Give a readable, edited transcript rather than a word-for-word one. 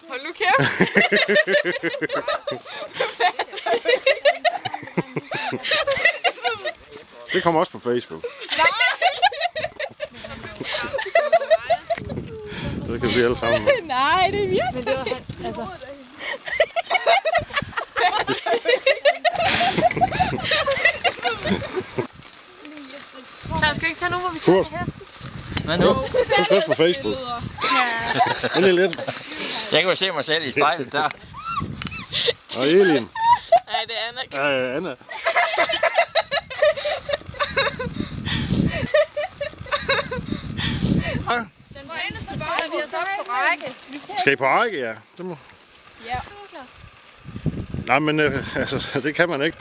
Hold nu kæft! Det kommer også på Facebook. Så kan vi alle sammen. Nej, det er virkelig. Altså. Der skal ikke tage nogen, hvor vi skal til hesten. Hvad nu? Du skal også på Facebook. Ja. Det er lidt. Jeg kan jo se mig selv i spejlet der. Og Elin. Nej, det er Anna. Ja, Anna. Den var eneste bare, vi har sagt på række. Skal I på række, ja? Det må. Ja. Nej, men altså, det kan man ikke.